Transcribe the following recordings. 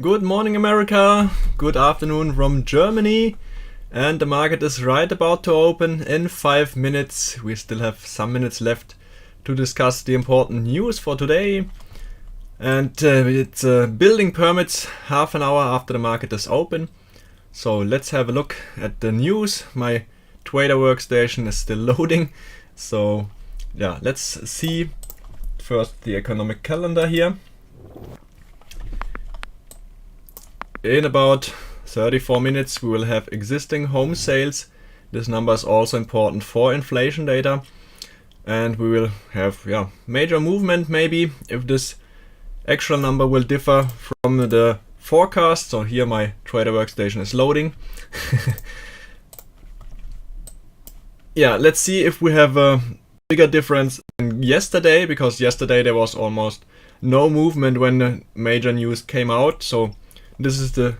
Good morning, America. Good afternoon from Germany. And the market is right about to open in 5 minutes. We still have some minutes left to discuss the important news for today. And it's building permits half an hour after the market is open. So let's have a look at the news. My trader workstation is still loading. So yeah, let's see first the economic calendar here. In about 34 minutes we will have existing home sales. This number is also important for inflation data. And we will have major movement maybe if this actual number will differ from the forecast. So here my trader workstation is loading. Yeah, let's see if we have a bigger difference than yesterday, because yesterday there was almost no movement when the major news came out. So this is the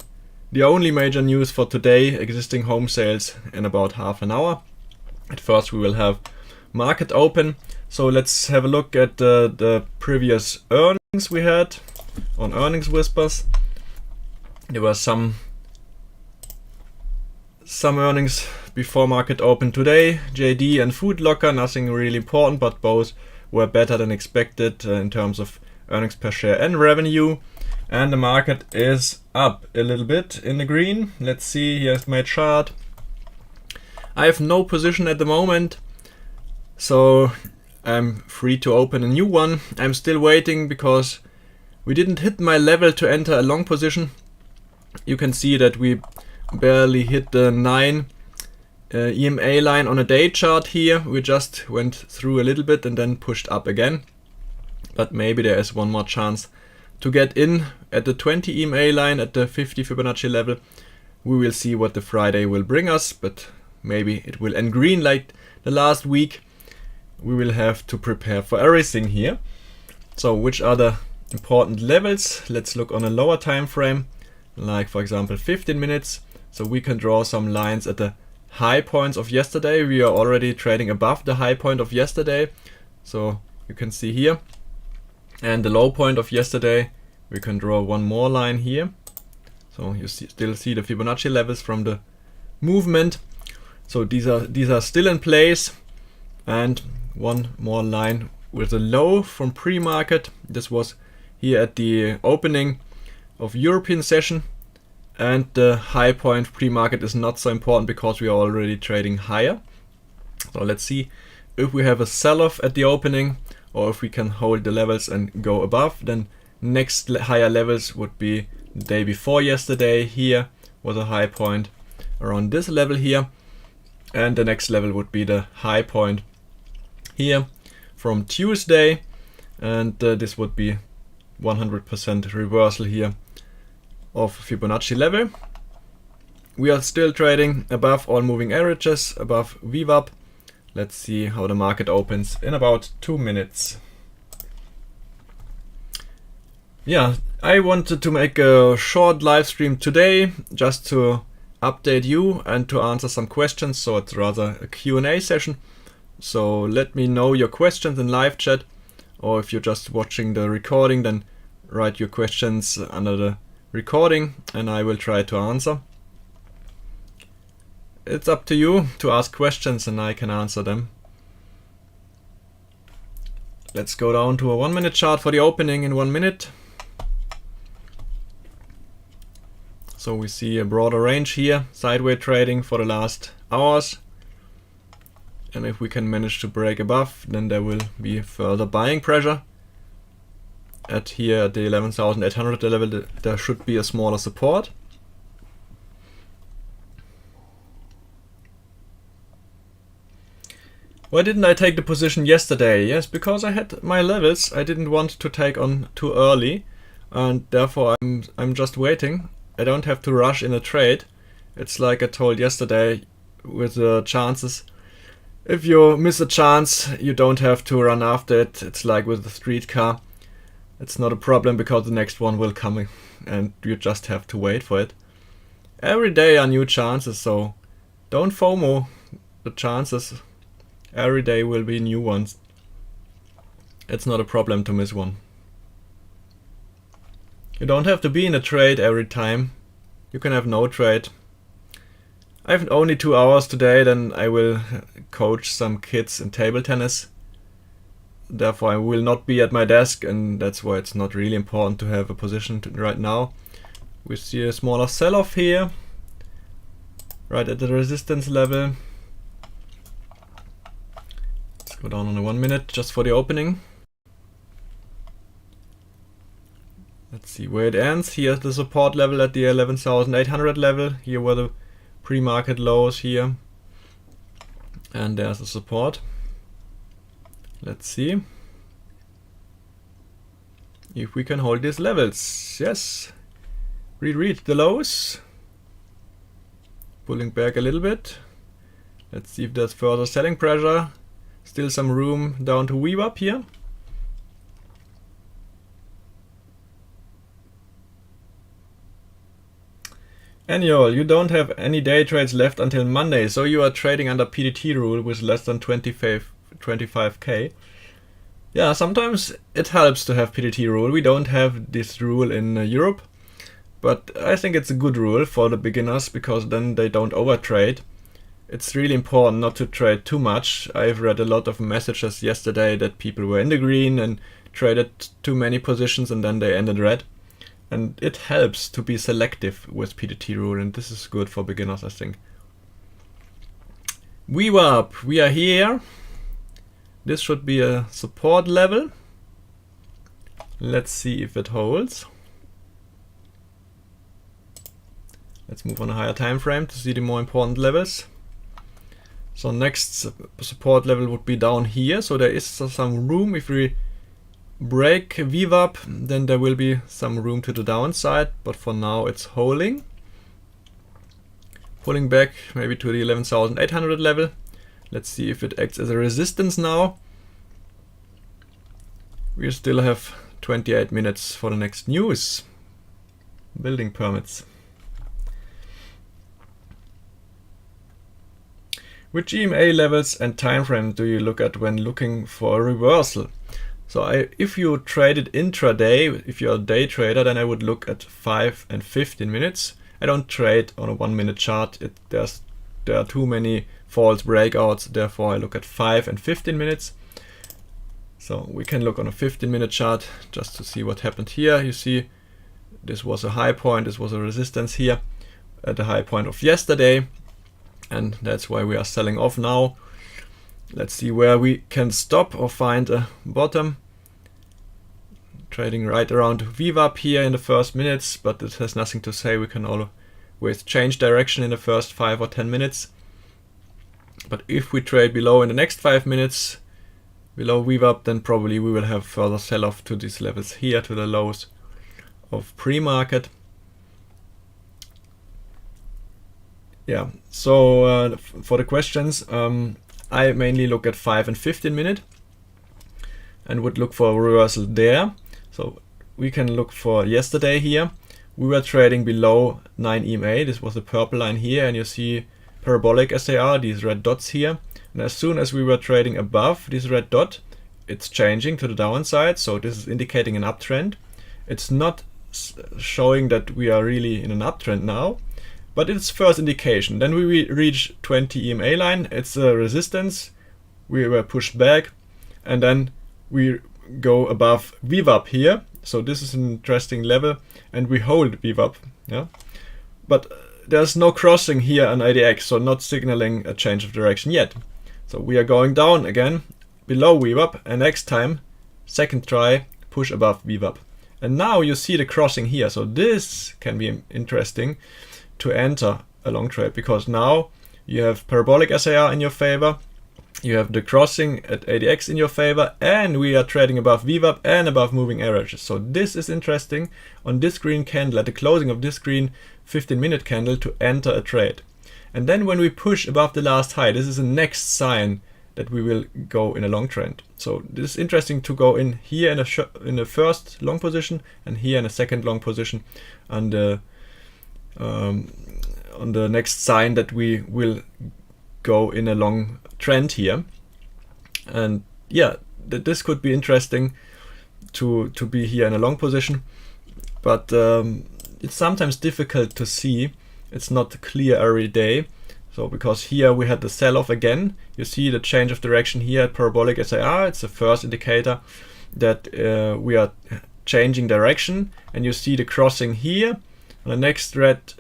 only major news for today, existing home sales in about half an hour. At first we will have market open. So let's have a look at the previous earnings we had on Earnings Whispers. There were some earnings before market open today. JD and Food Locker, nothing really important, but both were better than expected in terms of earnings per share and revenue. And the market is up a little bit in the green. Let's see, here's my chart. I have no position at the moment, so I'm free to open a new one. I'm still waiting because we didn't hit my level to enter a long position. You can see that we barely hit the 9 EMA line on a day chart here. We just went through a little bit and then pushed up again. But maybe there is one more chance to get in at the 20 EMA line at the 50 Fibonacci level. We will see what the Friday will bring us, but maybe it will end green like the last week. We will have to prepare for everything here. So which are the important levels? Let's look on a lower time frame, like for example 15 minutes. So we can draw some lines at the high points of yesterday. We are already trading above the high point of yesterday, so you can see here. And the low point of yesterday, we can draw one more line here. So you still see the Fibonacci levels from the movement. So these are still in place. And one more line with a low from pre-market. This was here at the opening of European session. And the high point pre-market is not so important because we are already trading higher. So let's see if we have a sell-off at the opening, or if we can hold the levels and go above. Then next higher levels would be the day before yesterday. Here was a high point around this level here, and the next level would be the high point here from Tuesday, and this would be 100% reversal here of Fibonacci level. We are still trading above all moving averages, above VWAP. Let's see how the market opens in about 2 minutes. Yeah, I wanted to make a short live stream today just to update you and to answer some questions. So it's rather a Q&A session. So let me know your questions in live chat, or if you're just watching the recording, then write your questions under the recording and I will try to answer. It's up to you to ask questions and I can answer them. Let's go down to a 1 minute chart for the opening in 1 minute. So we see a broader range here, sideways trading for the last hours. And if we can manage to break above, then there will be further buying pressure. At here at the 11,800 level, there should be a smaller support. Why didn't I take the position yesterday? Yes, because I had my levels. I didn't want to take on too early, and therefore I'm just waiting. I don't have to rush in a trade. It's like I told yesterday with the chances. If you miss a chance, you don't have to run after it. It's like with the streetcar. It's not a problem because the next one will come and you just have to wait for it. Every day are new chances, so don't FOMO the chances. Every day will be new ones. It's not a problem to miss one. You don't have to be in a trade every time. You can have no trade. I have only 2 hours today, then I will coach some kids in table tennis. Therefore I will not be at my desk, and that's why it's not really important to have a position right now. We see a smaller sell-off here, right at the resistance level. Let's go down on a 1 minute just for the opening. Let's see where it ends. Here's the support level at the 11,800 level. Here were the pre-market lows here. And there's the support. Let's see if we can hold these levels. Yes. Reread the lows. Pulling back a little bit. Let's see if there's further selling pressure. Still some room down to weave up here. Annual, you don't have any day trades left until Monday, so you are trading under PDT rule with less than 25k. Yeah, sometimes it helps to have PDT rule. We don't have this rule in Europe, but I think it's a good rule for the beginners because then they don't overtrade. It's really important not to trade too much. I've read a lot of messages yesterday that people were in the green and traded too many positions and then they ended red. And it helps to be selective with PDT rule, and this is good for beginners, I think. VWAP, we are here. This should be a support level. Let's see if it holds. Let's move on a higher time frame to see the more important levels. So next support level would be down here. So there is some room. If we break VWAP, then there will be some room to the downside. But for now, it's holding. Pulling back maybe to the 11,800 level. Let's see if it acts as a resistance now. We still have 28 minutes for the next news. Building permits. Which EMA levels and time frame do you look at when looking for a reversal? So if you traded intraday, if you're a day trader, then I would look at 5 and 15 minutes. I don't trade on a 1 minute chart. There are too many false breakouts, therefore I look at 5 and 15 minutes. So we can look on a 15-minute chart just to see what happened here. You see this was a high point, this was a resistance here at the high point of yesterday, and that's why we are selling off now. Let's see where we can stop or find a bottom. Trading right around VWAP here in the first minutes, but it has nothing to say. We can always change direction in the first 5 or 10 minutes. But if we trade below in the next 5 minutes, below VWAP, then probably we will have further sell-off to these levels here, to the lows of pre-market. Yeah, so for the questions, I mainly look at 5 and 15 minute and would look for a reversal there. So we can look for yesterday here. We were trading below 9 EMA. This was the purple line here, and you see parabolic SAR, these red dots here. And as soon as we were trading above this red dot, it's changing to the downside. So this is indicating an uptrend. It's not showing that we are really in an uptrend now, but it's first indication. Then we reach 20 EMA line. It's a resistance. We were pushed back, and then we go above VWAP here. So this is an interesting level, and we hold VWAP. Yeah, but there's no crossing here on IDX, so not signaling a change of direction yet. So we are going down again below VWAP, and next time, second try, push above VWAP. And now you see the crossing here. So this can be interesting to enter a long trade, because now you have parabolic SAR in your favor, you have the crossing at ADX in your favor, and we are trading above VWAP and above moving averages. So this is interesting on this green candle, at the closing of this green 15-minute candle, to enter a trade. And then when we push above the last high, this is the next sign that we will go in a long trend. So this is interesting to go in here in the first long position, and here in a second long position, and on the next sign that we will go in a long trend here. And yeah, this could be interesting to be here in a long position. but it's sometimes difficult to see. It's not clear every day. So because here we had the sell-off again, you see the change of direction here at parabolic SIR. It's the first indicator that we are changing direction, and you see the crossing here. On the next red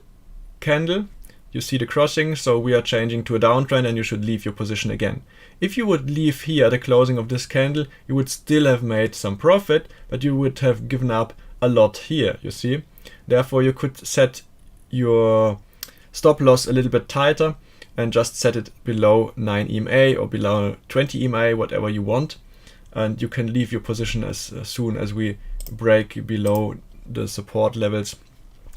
candle, you see the crossing, so we are changing to a downtrend, and you should leave your position again. If you would leave here at the closing of this candle, you would still have made some profit, but you would have given up a lot here, you see. Therefore, you could set your stop loss a little bit tighter and just set it below 9 EMA or below 20 EMA, whatever you want. And you can leave your position as soon as we break below the support levels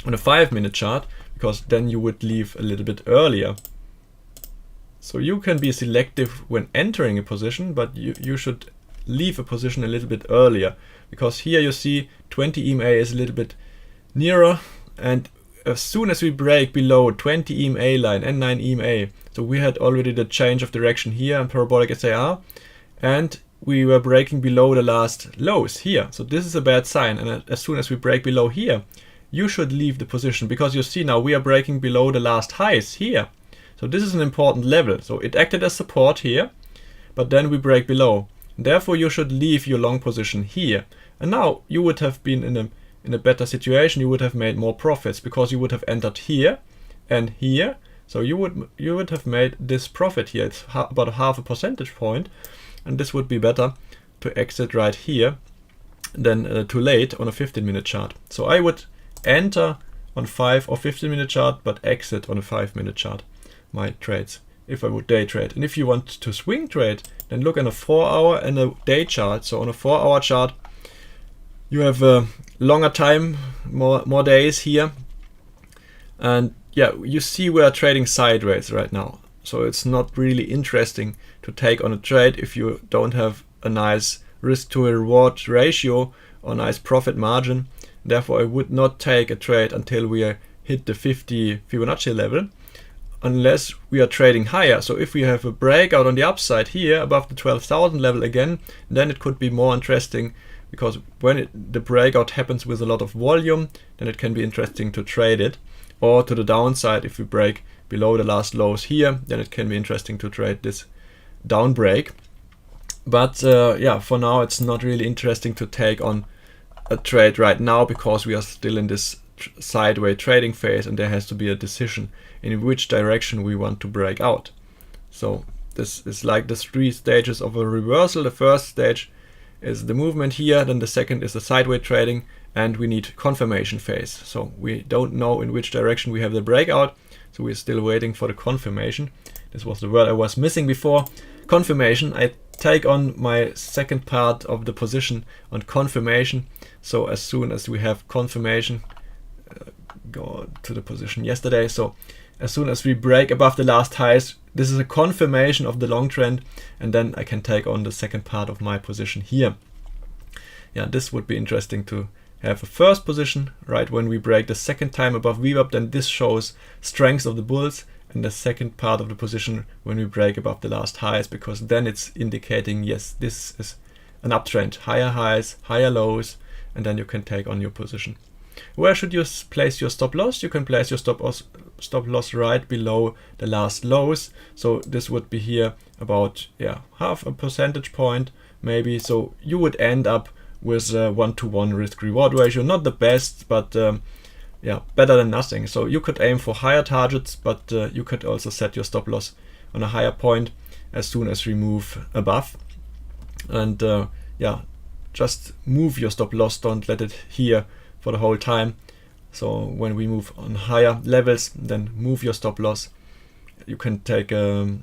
on a 5-minute chart, because then you would leave a little bit earlier. So you can be selective when entering a position, but you should leave a position a little bit earlier, because here you see 20 EMA is a little bit nearer, and as soon as we break below 20 EMA line and 9 EMA, so we had already the change of direction here in parabolic SIR, and we were breaking below the last lows here. So this is a bad sign, and as soon as we break below here, you should leave the position, because you see now we are breaking below the last highs here. So this is an important level. So it acted as support here, but then we break below. Therefore you should leave your long position here. And now you would have been in a better situation. You would have made more profits, because you would have entered here and here. So you would have made this profit here. It's about a half a percentage point, and this would be better to exit right here than too late on a 15-minute chart. So I would enter on 5 or 15-minute chart, but exit on a 5-minute chart my trades if I would day trade. And if you want to swing trade, then look on a 4-hour and a day chart. So on a 4-hour chart, you have a longer time, more days here, and yeah, you see we are trading sideways right now. So it's not really interesting to take on a trade if you don't have a nice risk to reward ratio or nice profit margin. Therefore, I would not take a trade until we hit the 50 Fibonacci level, unless we are trading higher. So if we have a breakout on the upside here above the 12,000 level again, then it could be more interesting, because when the breakout happens with a lot of volume, then it can be interesting to trade it. Or to the downside, if we break below the last lows here, then it can be interesting to trade this down break. But yeah, for now it's not really interesting to take on a trade right now, because we are still in this sideways trading phase, and there has to be a decision in which direction we want to break out. So this is like the 3 stages of a reversal. The first stage is the movement here, then the second is the sideways trading, and we need confirmation phase. So we don't know in which direction we have the breakout, so we're still waiting for the confirmation. This was the word I was missing before. Confirmation. I take on my second part of the position on confirmation. So as soon as we have confirmation, go to the position yesterday. So as soon as we break above the last highs, this is a confirmation of the long trend, and then I can take on the second part of my position here. Yeah, this would be interesting to have a first position right when we break the second time above VWAP. Then this shows strength of the bulls, and the second part of the position when we break above the last highs, because then it's indicating, yes, this is an uptrend, higher highs, higher lows, and then you can take on your position. Where should you place your stop loss? You can place your stop loss right below the last lows. So this would be here about half a percentage point maybe. So you would end up with a 1-to-1 risk-reward ratio. Not the best, but yeah, better than nothing. So you could aim for higher targets, but you could also set your stop loss on a higher point as soon as we move above. And yeah, just move your stop loss. Don't let it here for the whole time. So when we move on higher levels, then move your stop loss. You can take a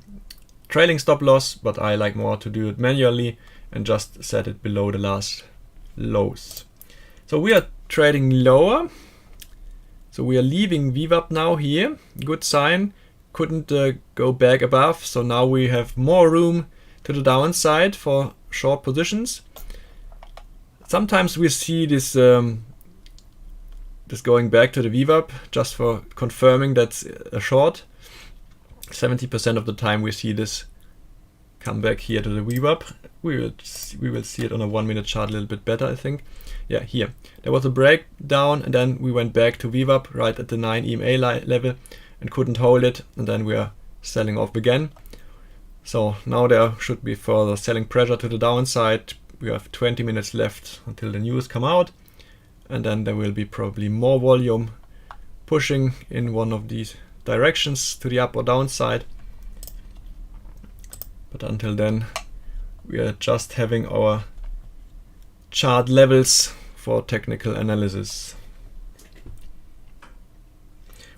trailing stop loss, but I like more to do it manually and just set it below the last lows. So we are trading lower. So we are leaving VWAP now here. Good sign. Couldn't go back above. So now we have more room to the downside for short positions. Sometimes we see this this going back to the VWAP just for confirming that's a short. 70% of the time we see this come back here to the VWAP. We will see it on a 1 minute chart a little bit better, I think. Yeah, here. There was a breakdown, and then we went back to VWAP right at the 9 EMA level and couldn't hold it, and then we are selling off again. So now there should be further selling pressure to the downside. We have 20 minutes left until the news come out, and then there will be probably more volume pushing in one of these directions to the up or downside. But until then, we are just having our chart levels for technical analysis.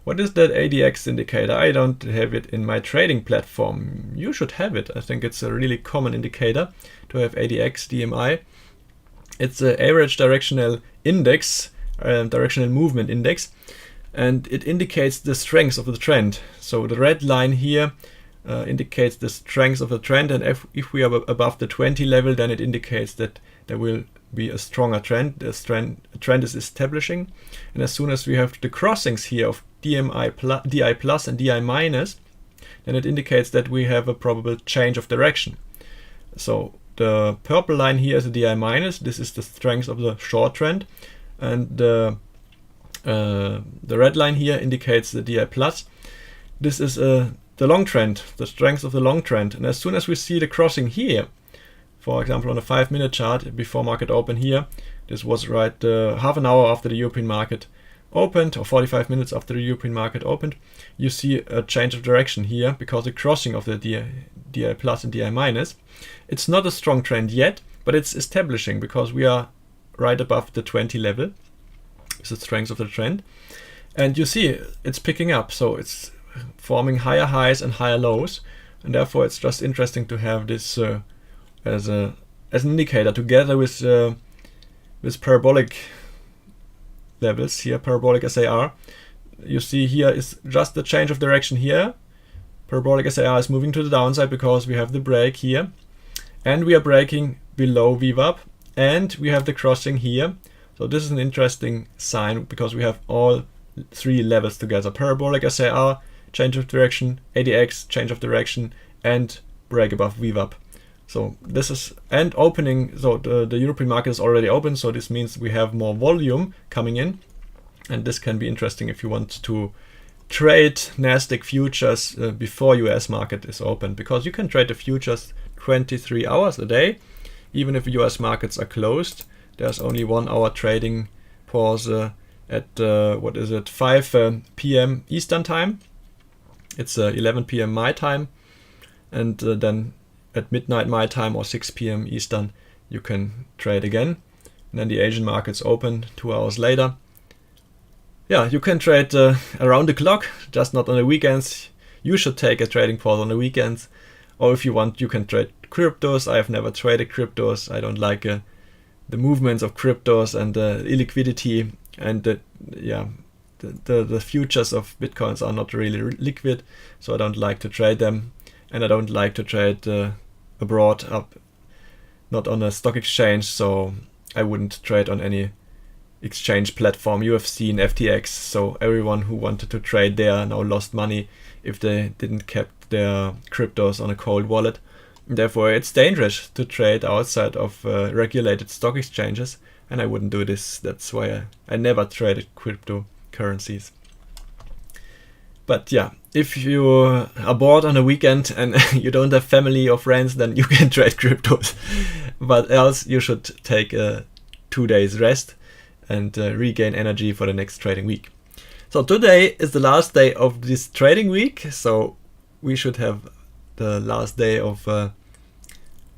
What is that ADX indicator? I don't have it in my trading platform. You should have it. I think it's a really common indicator to have ADX DMI. It's an average directional index, directional movement index, and it indicates the strength of the trend. So the red line here indicates the strength of the trend, and if we are above the 20 level, then it indicates that there will be a stronger trend. The trend is establishing, and as soon as we have the crossings here of DI plus and DI minus, then it indicates that we have a probable change of direction. So the purple line here is the DI minus. This is the strength of the short trend, and the red line here indicates the DI plus. This is the long trend, the strength of the long trend. And as soon as we see the crossing here, for example on a 5 minute chart before market open here, this was right half an hour after the European market opened, or 45 minutes after the European market opened, you see a change of direction here because the crossing of the DI plus and DI minus. It's not a strong trend yet, but it's establishing because we are right above the 20 level. It's the strength of the trend, and you see it's picking up, so it's forming higher highs and higher lows, and therefore it's just interesting to have this as an indicator together with parabolic levels here, parabolic SAR. You see here is just the change of direction here. Parabolic SAR is moving to the downside because we have the break here, and we are breaking below VWAP, and we have the crossing here. So this is an interesting sign because we have all three levels together: parabolic SAR, change of direction, ADX, change of direction, and break above VWAP. So this is, and opening, so the European market is already open, so this means we have more volume coming in, and this can be interesting if you want to trade Nasdaq futures before US market is open, because you can trade the futures 23 hours a day, even if US markets are closed. There's only 1 hour trading pause at 5 p.m. Eastern time. It's 11 p.m. my time, and then at midnight my time or 6 p.m. Eastern you can trade again, and then the Asian markets open 2 hours later. Yeah, you can trade around the clock, just not on the weekends. You should take a trading pause on the weekends, or if you want you can trade cryptos. I have never traded cryptos. I don't like the movements of cryptos and the illiquidity, and the futures of bitcoins are not really liquid, so I don't like to trade them, and I don't like to trade abroad, not on a stock exchange, so I wouldn't trade on any exchange platform. You have seen FTX, so everyone who wanted to trade there now lost money if they didn't kept their cryptos on a cold wallet. Therefore it's dangerous to trade outside of regulated stock exchanges, and I wouldn't do this. That's why I never traded cryptocurrencies. But yeah, if you are bored on a weekend and you don't have family or friends, then you can trade cryptos. But else you should take 2 days rest and regain energy for the next trading week. So today is the last day of this trading week, so we should have the last day of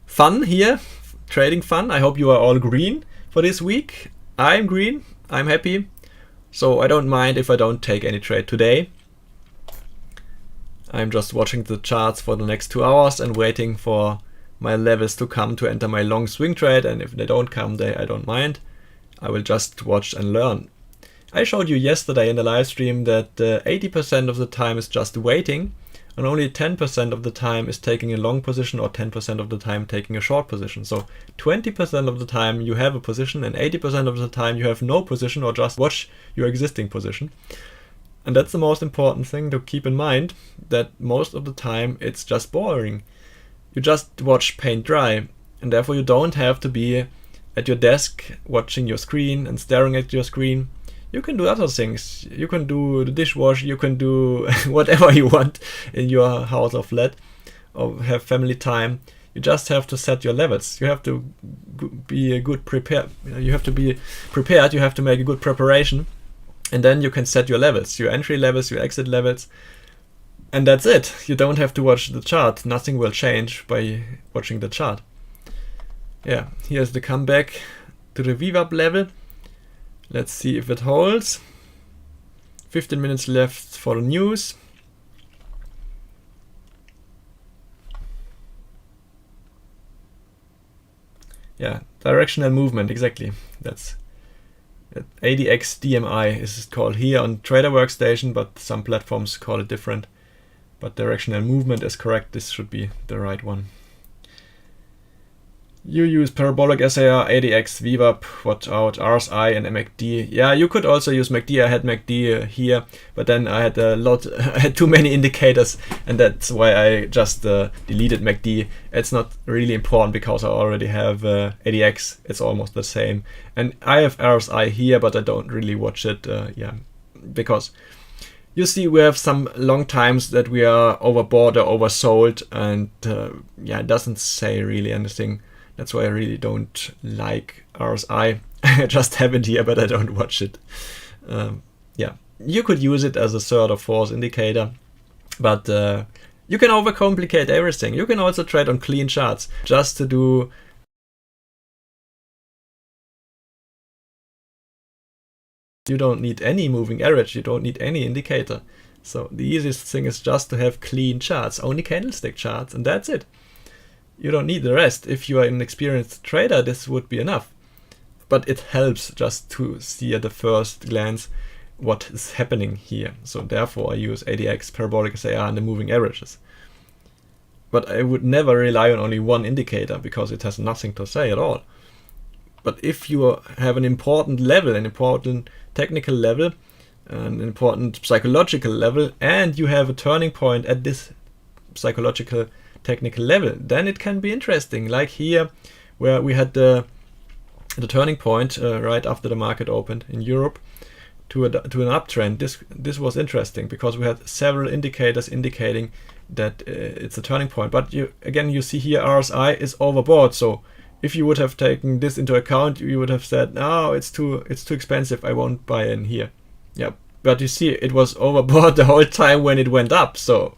fun here, trading fun. I hope you are all green for this week. I'm green, I'm happy, so I don't mind if I don't take any trade today. I'm just watching the charts for the next 2 hours and waiting for my levels to come to enter my long swing trade, and if they don't come, I don't mind. I will just watch and learn. I showed you yesterday in the live stream that 80% of the time is just waiting, and only 10% of the time is taking a long position, or 10% of the time taking a short position. So 20% of the time you have a position, and 80% of the time you have no position or just watch your existing position. And that's the most important thing to keep in mind, that most of the time it's just boring. you just watch paint dry, and therefore you don't have to be at your desk watching your screen and staring at your screen. You can do other things. You can do the dishwasher, you can do whatever you want in your house or flat, or have family time. You just have to set your levels. You have to be a good prepared. You have to be prepared. You have to make a good preparation, and then you can set your levels, your entry levels, your exit levels, and that's it. You don't have to watch the chart. Nothing will change by watching the chart. Yeah, here's the comeback to the VWAP level. Let's see if it holds. 15 minutes left for the news. Yeah, directional movement, exactly. That's ADX DMI is called here on Trader Workstation, but some platforms call it different. But directional movement is correct. This should be the right one. You use parabolic SAR, ADX, VWAP, watch out, RSI and MACD. Yeah, you could also use MACD. I had MACD here, but then I had I had too many indicators, and that's why I just deleted MACD. It's not really important because I already have ADX. It's almost the same. And I have RSI here, but I don't really watch it, yeah, because you see we have some long times that we are overbought or oversold, and yeah, it doesn't say really anything. That's why I really don't like RSI. I just have it here, but I don't watch it. Yeah, you could use it as a third or fourth indicator, but you can overcomplicate everything. You can also trade on clean charts just to do. You don't need any moving average. You don't need any indicator. So the easiest thing is just to have clean charts, only candlestick charts, and that's it. You don't need the rest. If you are an experienced trader, this would be enough. But it helps just to see at the first glance what is happening here. So therefore I use ADX, parabolic SAR and the moving averages. But I would never rely on only one indicator because it has nothing to say at all. But if you have an important level, an important technical level, an important psychological level, and you have a turning point at this psychological technical level, then it can be interesting, like here where we had the turning point right after the market opened in Europe to an uptrend. This was interesting because we had several indicators indicating that it's a turning point, but you see here RSI is overbought. So if you would have taken this into account, you would have said, no, it's too expensive, I won't buy in here. Yeah, but you see it was overbought the whole time when it went up, so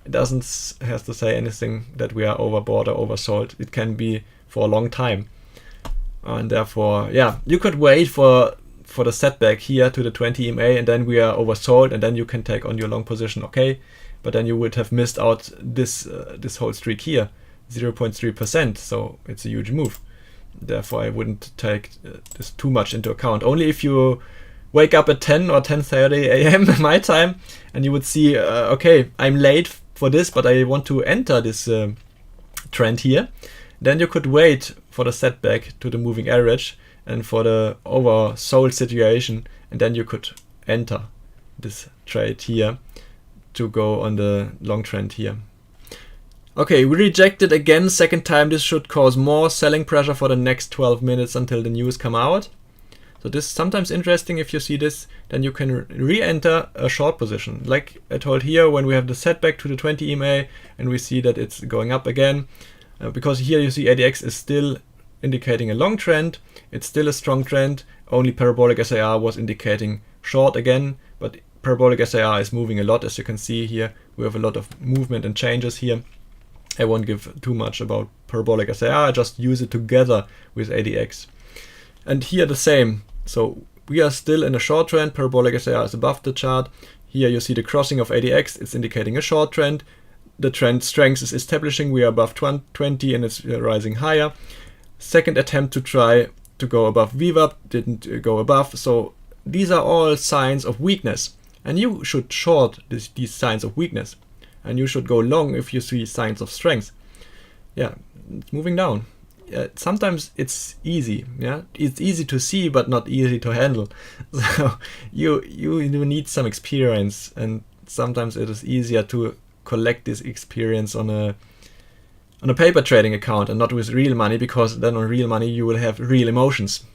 it doesn't have to say anything that we are overbought or oversold. It can be for a long time, and therefore, yeah, you could wait for the setback here to the 20 EMA, and then we are oversold, and then you can take on your long position, okay? But then you would have missed out this whole streak here, 0.3%. So it's a huge move. Therefore, I wouldn't take this too much into account. Only if you wake up at 10 or 10:30 a.m. my time, and you would see, okay, I'm late for this, but I want to enter this trend here, then you could wait for the setback to the moving average and for the oversold situation, and then you could enter this trade here to go on the long trend here. Okay, we rejected again, second time. This should cause more selling pressure for the next 12 minutes until the news come out. So this is sometimes interesting. If you see this, then you can re-enter a short position. Like I told here, when we have the setback to the 20 EMA and we see that it's going up again, because here you see ADX is still indicating a long trend. It's still a strong trend. Only parabolic SAR was indicating short again, but parabolic SAR is moving a lot. As you can see here, we have a lot of movement and changes here. I won't give too much about parabolic SAR. I just use it together with ADX. And here the same. So we are still in a short trend. Parabolic SAR is above the chart. Here you see the crossing of ADX. It's indicating a short trend. The trend strength is establishing. We are above 20 and it's rising higher. Second attempt to try to go above VWAP, didn't go above. So these are all signs of weakness. And you should short these signs of weakness. And you should go long if you see signs of strength. Yeah, it's moving down. Sometimes it's easy, yeah. It's easy to see, but not easy to handle. So you need some experience, and sometimes it is easier to collect this experience on on a paper trading account and not with real money, because then on real money you will have real emotions.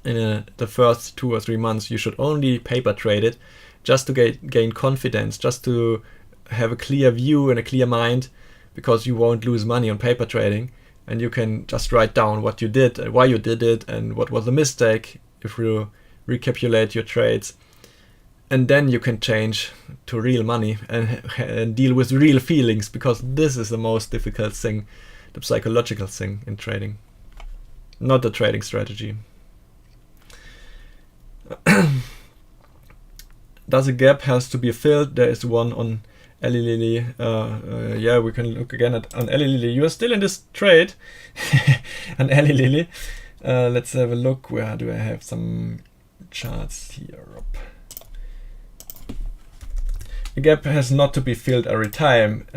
In the first 2 or 3 months you should only paper trade it, just to gain confidence, just to have a clear view and a clear mind, because you won't lose money on paper trading, and you can just write down what you did and why you did it and what was the mistake if you recapitulate your trades. And then you can change to real money and deal with real feelings, because this is the most difficult thing, the psychological thing in trading, not the trading strategy. Does a gap has to be filled? There is one on Eli Lilly. Yeah, we can look again at on Eli Lilly. You are still in this trade on Eli Lilly. Let's have a look. Where do I have some charts here? The gap has not to be filled every time.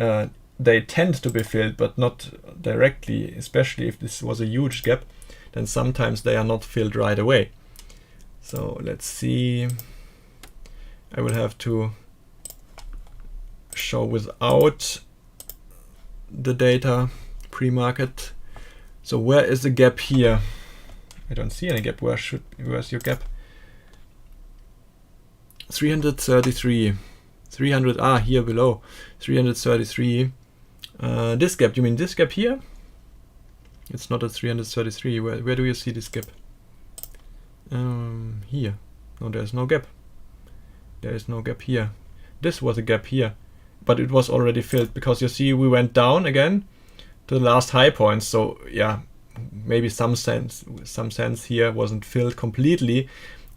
They tend to be filled, but not directly, especially if this was a huge gap, then sometimes they are not filled right away. So let's see. I will have to show without the data pre-market. So where is the gap here? I don't see any gap. Where's your gap? 333. 300, here below, 333. This gap, you mean this gap here? It's not at 333. Where do you see this gap? Here. No, there's no gap. There is no gap here. This was a gap here, but it was already filled, because you see we went down again to the last high point. So yeah, maybe some sense here wasn't filled completely,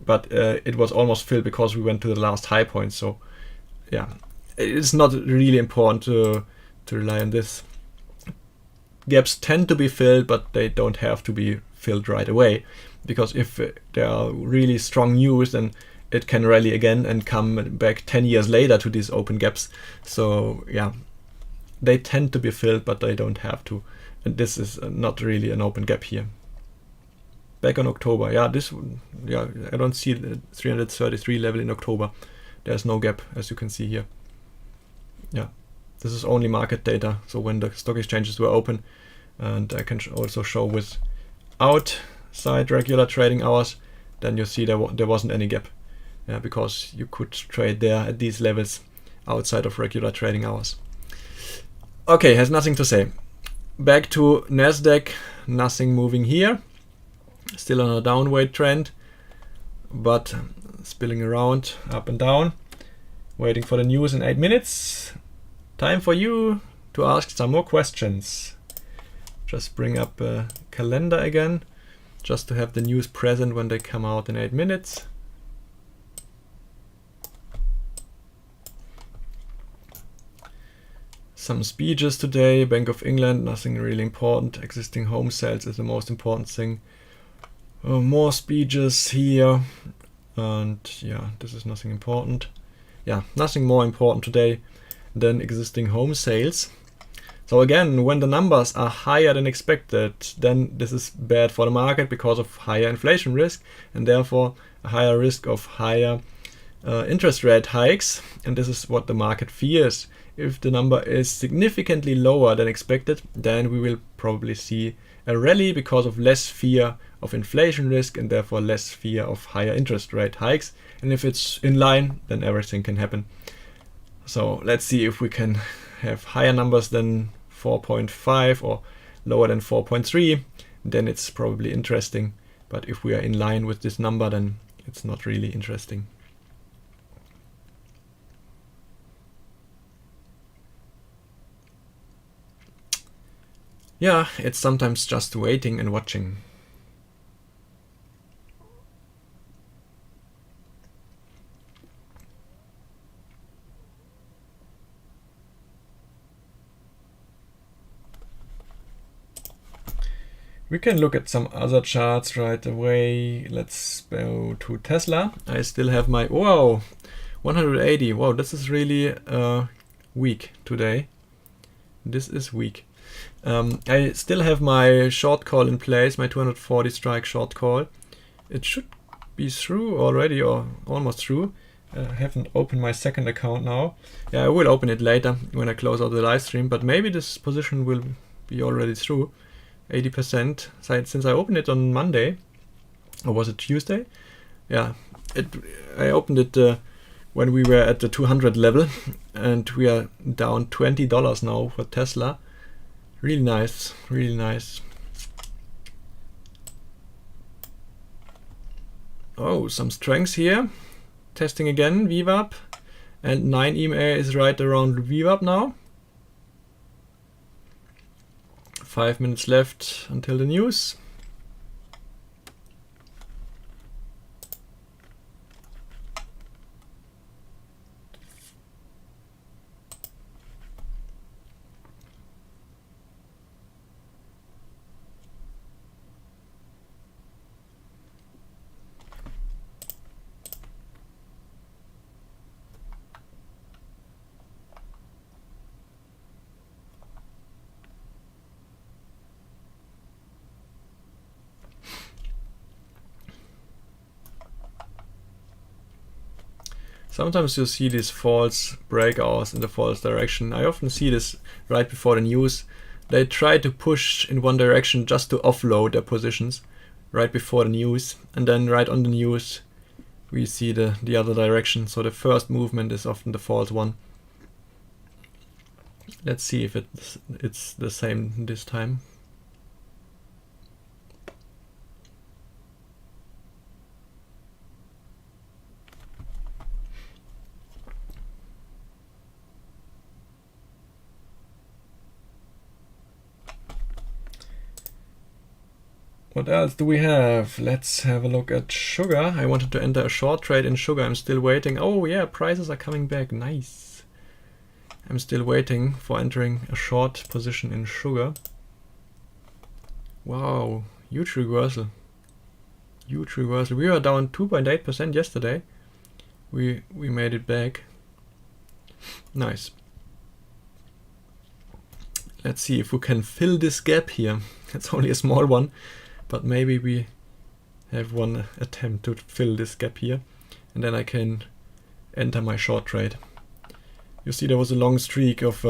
but it was almost filled because we went to the last high point. So yeah, it's not really important to rely on this. Gaps tend to be filled, but they don't have to be filled right away, because if there are really strong news, then it can rally again and come back 10 years later to these open gaps. So yeah, they tend to be filled, but they don't have to. And this is not really an open gap here. Back on October, yeah, I don't see the 333 level in October. There's no gap, as you can see here. Yeah, this is only market data, so when the stock exchanges were open. And I can also show with outside regular trading hours, then you see there wasn't any gap. Yeah, because you could trade there at these levels outside of regular trading hours. Okay, has nothing to say. Back to Nasdaq, nothing moving here. Still on a downward trend, but spilling around up and down. Waiting for the news in 8 minutes. Time for you to ask some more questions. Just bring up a calendar again, just to have the news present when they come out in 8 minutes. Some speeches today. Bank of England, nothing really important. Existing home sales is the most important thing. More speeches here, and yeah, this is nothing important. Yeah, nothing more important today than existing home sales. So again, when the numbers are higher than expected, then this is bad for the market because of higher inflation risk, and therefore a higher risk of higher interest rate hikes. And this is what the market fears. If the number is significantly lower than expected, then we will probably see a rally because of less fear of inflation risk and therefore less fear of higher interest rate hikes. And if it's in line, then everything can happen. So let's see if we can have higher numbers than 4.5 or lower than 4.3, then it's probably interesting. But if we are in line with this number, then it's not really interesting. Yeah, it's sometimes just waiting and watching. We can look at some other charts right away. Let's go to Tesla. I still have my, wow, 180. Wow, this is really weak today. This is weak. I still have my short call in place, my 240 strike short call. It should be through already, or almost through. I haven't opened my second account now. Yeah, I will open it later when I close out the live stream, but maybe this position will be already through 80% since I opened it on Monday, or was it Tuesday? Yeah, I opened it when we were at the 200 level, and we are down $20 now for Tesla. Really nice, really nice. Oh, some strengths here. Testing again, VWAP, and 9 EMA is right around VWAP now. 5 minutes left until the news. Sometimes you see these false breakouts in the false direction. I often see this right before the news. They try to push in one direction just to offload their positions right before the news, and then right on the news we see the other direction. So the first movement is often the false one. Let's see if it's the same this time. What else do we have? Let's have a look at sugar. I wanted to enter a short trade in sugar. I'm still waiting. Oh yeah, prices are coming back. Nice. I'm still waiting for entering a short position in sugar. Wow, huge reversal. Huge reversal. We were down 2.8% yesterday. We made it back. Nice. Let's see if we can fill this gap here. It's only a small one, but maybe we have one attempt to fill this gap here, and then I can enter my short trade. You see there was a long streak of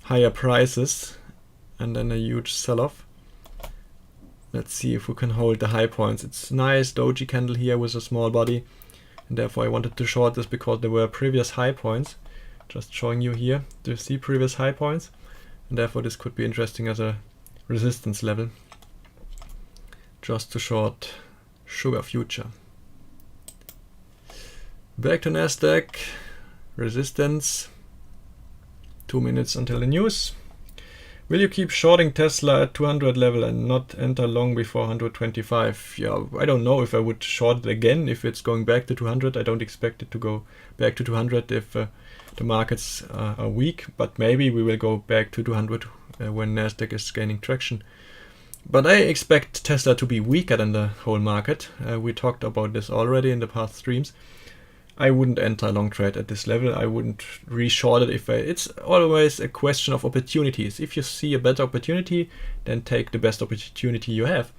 higher prices and then a huge sell-off. Let's see if we can hold the high points. It's a nice doji candle here with a small body, and therefore I wanted to short this because there were previous high points. Just showing you here, do you see previous high points? And therefore this could be interesting as a resistance level, just to short sugar future. Back to Nasdaq, resistance, 2 minutes until the news. Will you keep shorting Tesla at 200 level and not enter long before 125? Yeah, I don't know if I would short it again if it's going back to 200. I don't expect it to go back to 200 if the markets are weak, but maybe we will go back to 200 when Nasdaq is gaining traction. But I expect Tesla to be weaker than the whole market. We talked about this already in the past streams. I wouldn't enter a long trade at this level. I wouldn't re-short it it's always a question of opportunities. If you see a better opportunity, then take the best opportunity you have.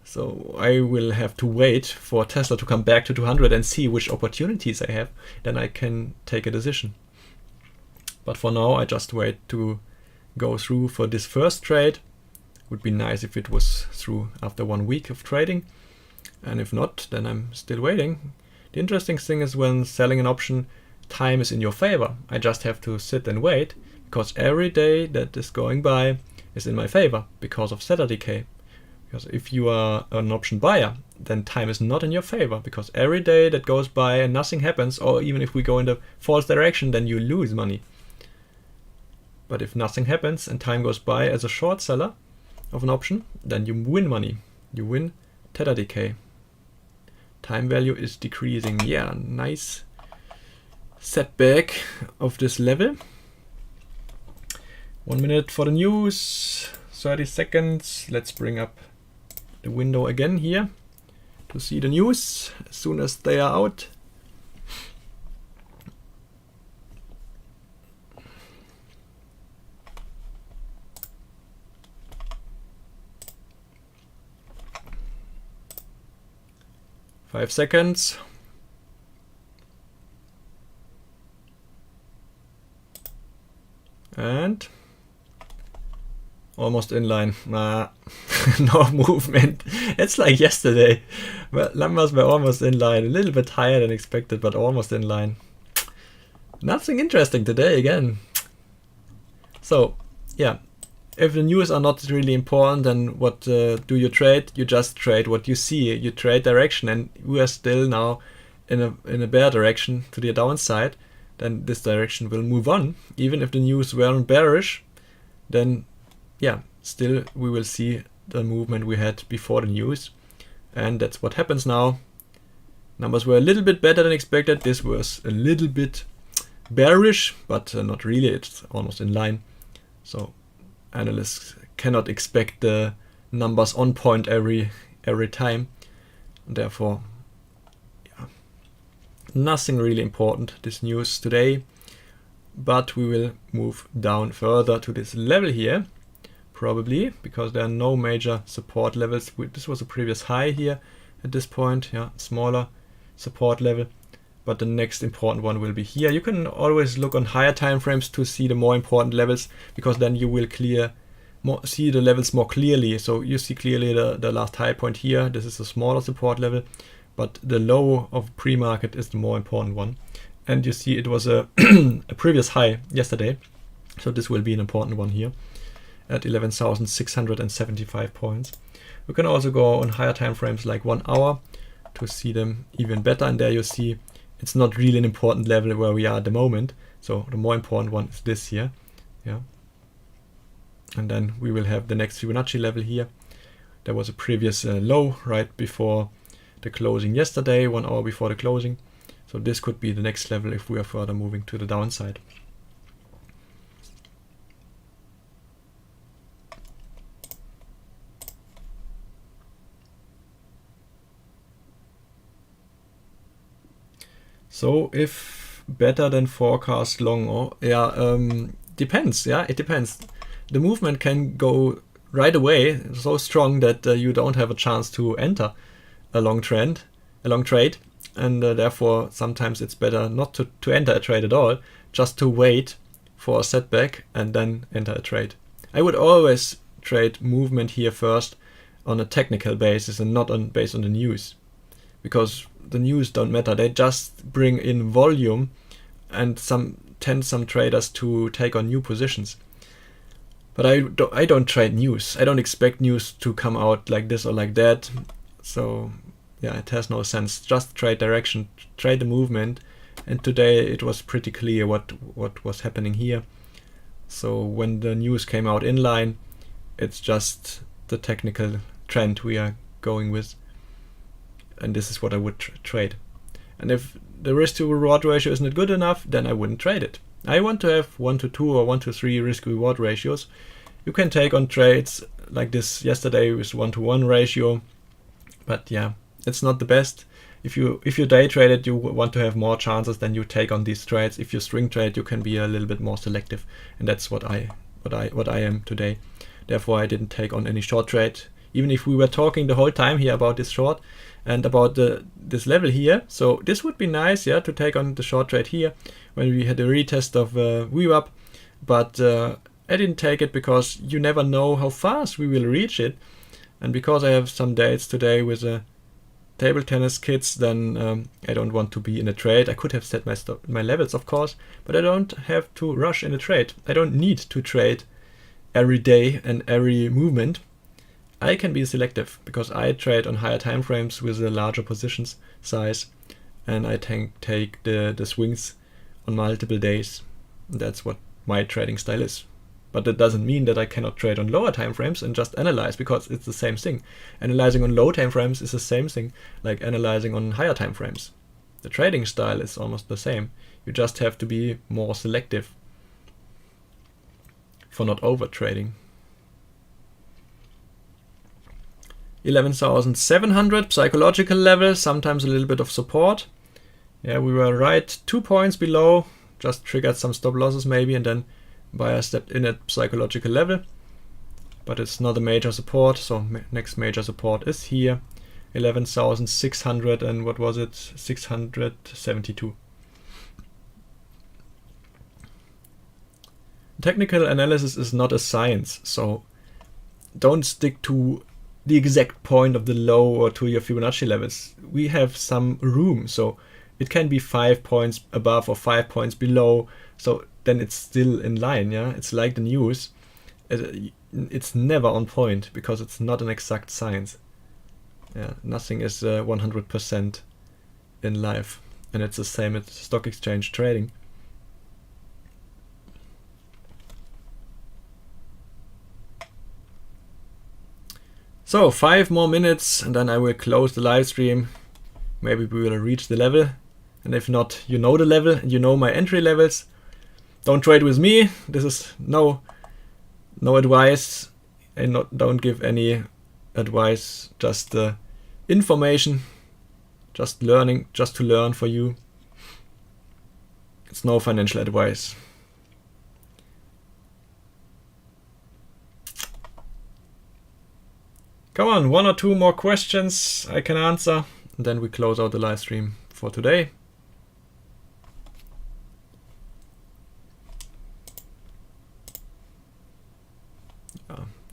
So I will have to wait for Tesla to come back to 200 and see which opportunities I have. Then I can take a decision. But for now, I just wait to go through for this first trade. Would be nice if it was through after 1 week of trading. And if not, then I'm still waiting. The interesting thing is when selling an option, time is in your favor. I just have to sit and wait, because every day that is going by is in my favor because of theta decay. Because if you are an option buyer, then time is not in your favor, because every day that goes by and nothing happens, or even if we go in the false direction, then you lose money. But if nothing happens and time goes by as a short seller of an option, then you win money. You win theta decay. Time value is decreasing. Yeah, nice setback of this level. 1 minute for the news, 30 seconds. Let's bring up the window again here to see the news as soon as they are out. Five seconds. And almost in line. No movement. It's like yesterday. Well, numbers were almost in line, a little bit higher than expected, but almost in line. Nothing interesting today again. So, yeah, if the news are not really important, then what do you trade? You just trade what you see. You trade direction, and we are still now in a bear direction to the downside. Then this direction will move on. Even if the news weren't bearish, then yeah, still we will see the movement we had before the news. And that's what happens now. Numbers were a little bit better than expected. This was a little bit bearish, but not really. It's almost in line. So analysts cannot expect the numbers on point every time. Therefore, yeah, nothing really important, this news today. But we will move down further to this level here, probably, because there are no major support levels. This was a previous high here at this point, yeah, smaller support level. But the next important one will be here. You can always look on higher time frames to see the more important levels, because then you will see the levels more clearly. So you see clearly the last high point here. This is a smaller support level, but the low of pre-market is the more important one. And you see it was a, a previous high yesterday. So this will be an important one here at 11,675 points. We can also go on higher time frames like 1 hour to see them even better. And there you see it's not really an important level where we are at the moment. So the more important one is this here. Yeah. And then we will have the next Fibonacci level here. There was a previous low right before the closing yesterday, 1 hour before the closing. So this could be the next level if we are further moving to the downside. So if better than forecast long, or depends. Yeah, it depends. The movement can go right away, so strong that you don't have a chance to enter a long trade, and therefore sometimes it's better not to enter a trade at all, just to wait for a setback and then enter a trade. I would always trade movement here first on a technical basis and not based on the news, because the news don't matter. They just bring in volume and some traders to take on new positions. But I don't trade news. I don't expect news to come out like this or like that. So yeah, it has no sense. Just trade direction, trade the movement. And today it was pretty clear what was happening here. So when the news came out in line, it's just the technical trend we are going with. And this is what I would trade. And if the risk to reward ratio isn't good enough, then I wouldn't trade it. I want to have 1 to 2 or 1 to 3 risk reward ratios. You can take on trades like this yesterday with 1 to 1 ratio, but yeah, it's not the best. If you day trade it, you want to have more chances, then you take on these trades. If you string trade, you can be a little bit more selective, and that's what I am today. Therefore, I didn't take on any short trade, even if we were talking the whole time here about this short and about this level here. So this would be nice, yeah, to take on the short trade here when we had a retest of VWAP, but I didn't take it because you never know how fast we will reach it. And because I have some dates today with table tennis kids, then I don't want to be in a trade. I could have set my levels, of course, but I don't have to rush in a trade. I don't need to trade every day and every movement. I can be selective because I trade on higher time frames with a larger positions size, and I take the swings on multiple days. That's what my trading style is. But that doesn't mean that I cannot trade on lower time frames and just analyze, because it's the same thing. Analyzing on low time frames is the same thing like analyzing on higher time frames. The trading style is almost the same. You just have to be more selective for not over trading. 11,700 psychological level, sometimes a little bit of support. Yeah, we were right 2 points below, just triggered some stop losses maybe, and then buyer stepped in at psychological level. But it's not a major support, so next major support is here, 11,600 and what was it, 672. Technical analysis is not a science, so don't stick to the exact point of the low or to your Fibonacci levels. We have some room, so it can be 5 points above or 5 points below, so then it's still in line. Yeah, it's like the news. It's never on point because it's not an exact science. Yeah, nothing is 100% in life, and it's the same at stock exchange trading. So 5 more minutes and then I will close the live stream. Maybe we will reach the level, and if not, you know the level and you know my entry levels. Don't trade with me. This is no advice, and don't give any advice, just information, just learning, just to learn for you. It's no financial advice. Come on, 1 or 2 more questions I can answer, and then we close out the live stream for today.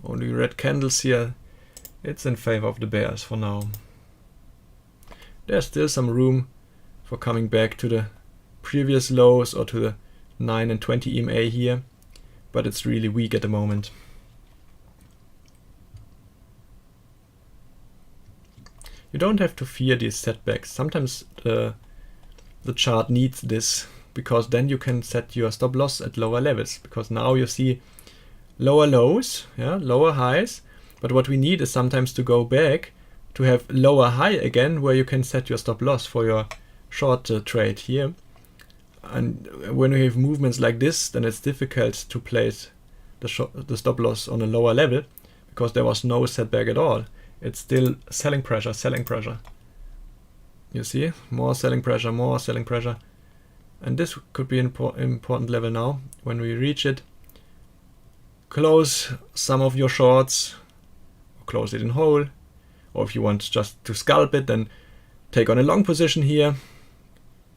Only red candles here. It's in favor of the bears for now. There's still some room for coming back to the previous lows or to the 9 and 20 EMA here, but it's really weak at the moment. You don't have to fear these setbacks. Sometimes the chart needs this, because then you can set your stop loss at lower levels, because now you see lower lows, yeah, lower highs, but what we need is sometimes to go back to have lower high again, where you can set your stop loss for your short trade here. And when we have movements like this, then it's difficult to place the stop loss on a lower level, because there was no setback at all. It's still selling pressure, selling pressure. You see, more selling pressure, more selling pressure. And this could be an important level now. When we reach it, close some of your shorts, or close it in whole. Or if you want just to scalp it, then take on a long position here.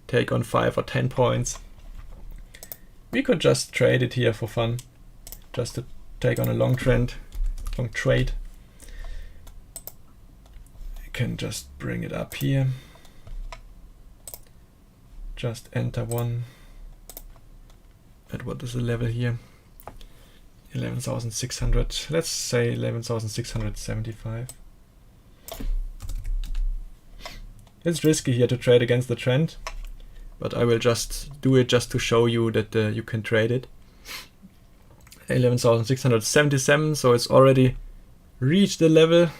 Take on 5 or 10 points. We could just trade it here for fun, just to take on a long trade. Can just bring it up here, just enter one at what is the level here, 11,600, let's say 11,675. It's risky here to trade against the trend, but I will just do it just to show you that you can trade it. 11,677, so it's already reached the level.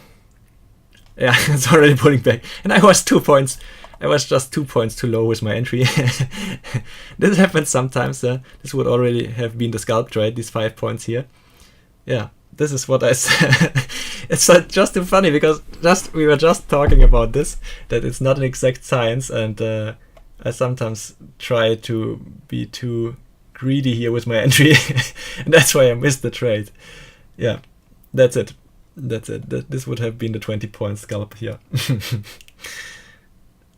Yeah, it's already pulling back. And I was just 2 points too low with my entry. This happens sometimes. This would already have been the scalp trade, these 5 points here. Yeah, this is what I said. It's just too funny, because we were just talking about this, that it's not an exact science, and I sometimes try to be too greedy here with my entry. And that's why I missed the trade. Yeah, that's it. That's it. This would have been the 20 point scalp here.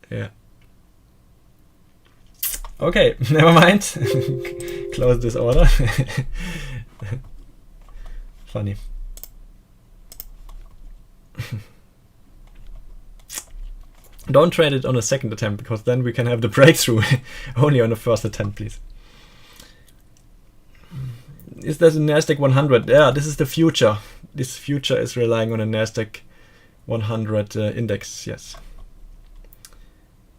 Yeah. Okay, never mind. Close this order. Funny. Don't trade it on a second attempt, because then we can have the breakthrough. Only on the first attempt, please. Is there a NASDAQ 100? Yeah, this is the future. This future is relying on a NASDAQ 100 index, yes.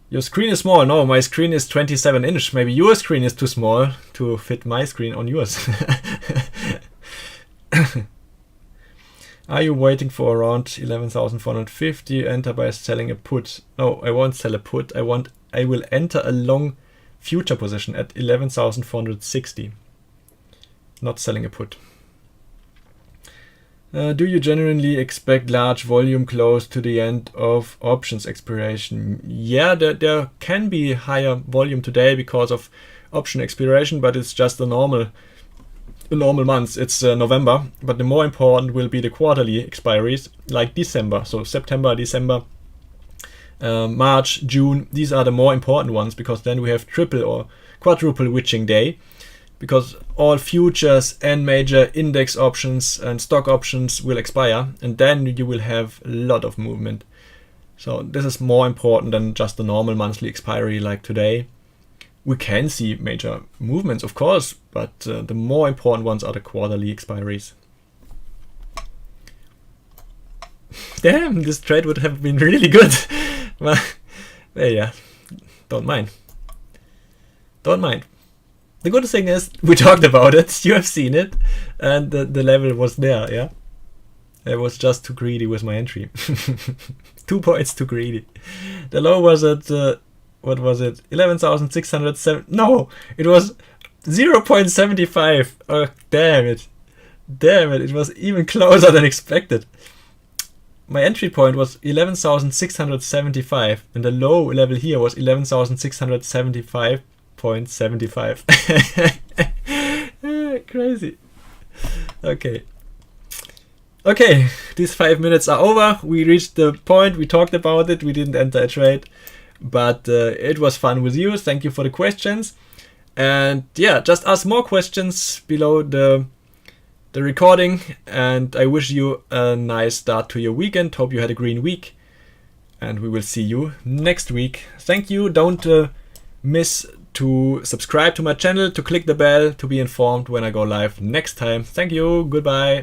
Your screen is small. No, my screen is 27 inch. Maybe your screen is too small to fit my screen on yours. Are you waiting for around 11,450? Enter by selling a put. No, I won't sell a put. I will enter a long future position at 11,460. Not selling a put. Do you genuinely expect large volume close to the end of options expiration? Yeah, there can be higher volume today because of option expiration, but it's just a normal month. It's November, but the more important will be the quarterly expiries, like December. So September, December, March, June. These are the more important ones, because then we have triple or quadruple witching day. because all futures and major index options and stock options will expire, and then you will have a lot of movement. So this is more important than just the normal monthly expiry like today. We can see major movements, of course, but the more important ones are the quarterly expiries. Damn, this trade would have been really good. Well, yeah, don't mind. The good thing is we talked about it, you have seen it, and the level was there, yeah? I was just too greedy with my entry. 2 points too greedy. The low was at, what was it? 11,607. No, it was 0.75. Oh, damn it. It was even closer than expected. My entry point was 11,675, and the low level here was 11,675.75. Crazy. Okay, these 5 minutes are over. We reached the point, we talked about it, we didn't enter a trade, but it was fun with you. Thank you for the questions. And yeah, just ask more questions below the recording, and I wish you a nice start to your weekend. Hope you had a green week, and we will see you next week. Thank you. Don't miss to subscribe to my channel, to click the bell to be informed when I go live next time. Thank you. Goodbye.